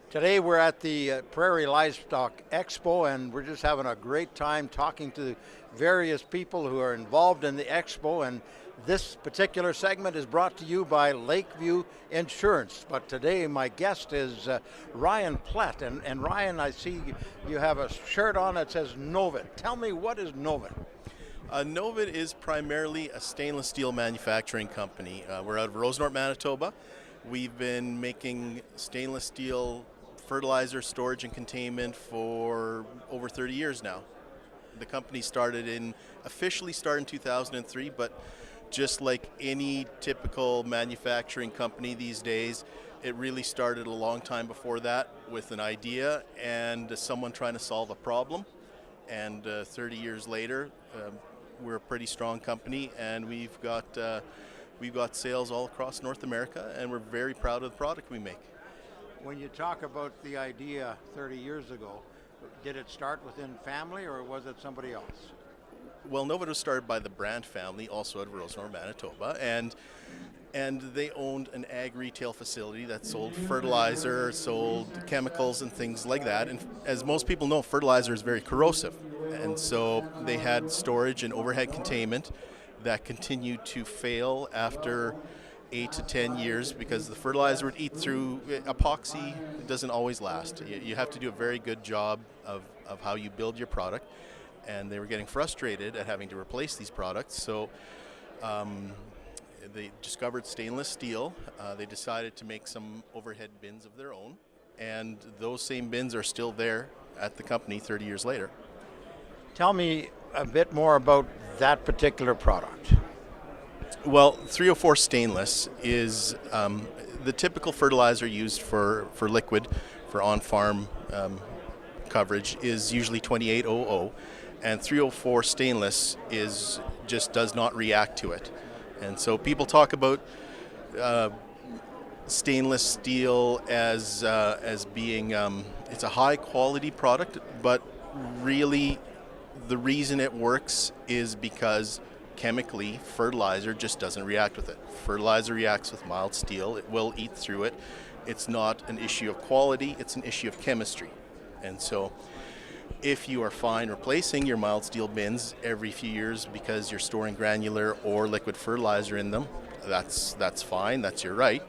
Today we're at the Prairie Livestock Expo, and we're just having a great time talking to various people who are involved in the expo. And this particular segment is brought to you by Lakeview Insurance. But today my guest is Ryan Plett. And Ryan, I see you have a shirt on that says Novid. Tell me, what is Novid? Novid is primarily a stainless steel manufacturing company. We're out of Rosenort, Manitoba. We've been making stainless steel fertilizer, storage, and containment for over 30 years now. The company officially started in 2003, but just like any typical manufacturing company these days, it really started a long time before that with an idea and someone trying to solve a problem. And 30 years later, we're a pretty strong company, and we've got sales all across North America, and we're very proud of the product we make. When you talk about the idea 30 years ago, did it start within family or was it somebody else? Well, Novid was started by the Brand family, also out of Rosenort, Manitoba, and they owned an ag retail facility that sold fertilizer, sold chemicals and things like that. And as most people know, fertilizer is very corrosive. And so they had storage and overhead containment that continued to fail after 8 to 10 years because the fertilizer would eat through epoxy. It doesn't always last. You have to do a very good job of how you build your product. And they were getting frustrated at having to replace these products. So they discovered stainless steel. They decided to make some overhead bins of their own. And those same bins are still there at the company 30 years later. Tell me a bit more about that particular product. Well, 304 stainless is the typical fertilizer used for liquid, for on-farm coverage is usually 2800, and 304 stainless just does not react to it. And so people talk about stainless steel as being it's a high quality product, but really the reason it works is because chemically fertilizer just doesn't react with it. Fertilizer reacts with mild steel. It will eat through it. It's not an issue of quality, it's an issue of chemistry. And so if you are fine replacing your mild steel bins every few years because you're storing granular or liquid fertilizer in them, that's fine, that's your right.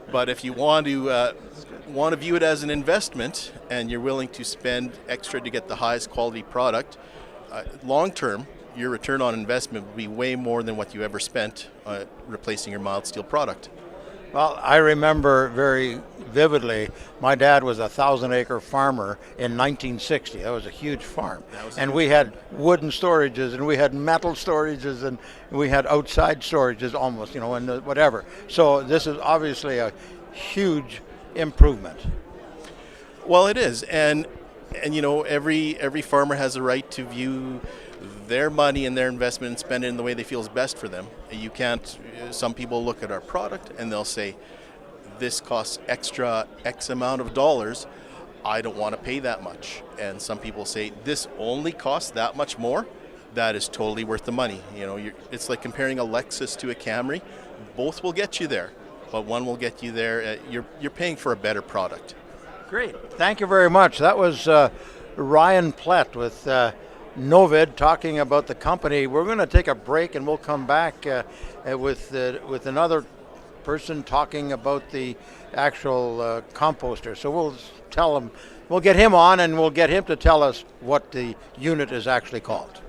But if you want to view it as an investment and you're willing to spend extra to get the highest quality product, long term, your return on investment would be way more than what you ever spent replacing your mild steel product. Well, I remember very vividly, my dad was a 1,000-acre farmer in 1960. That was a huge farm. And we had wooden storages, and we had metal storages, and we had outside storages almost, and whatever. So this is obviously a huge improvement. Well, it is. And every farmer has a right to view their money and their investment and spend it in the way they feel is best for them. You can't, some people look at our product and they'll say, this costs extra X amount of dollars, I don't want to pay that much. And some people say, this only costs that much more, that is totally worth the money. It's like comparing a Lexus to a Camry. Both will get you there, but one will get you there, you're paying for a better product. Great, thank you very much. That was Ryan Plett with Novid talking about the company. We're going to take a break and we'll come back with another person talking about the actual composter. So we'll get him on and we'll get him to tell us what the unit is actually called.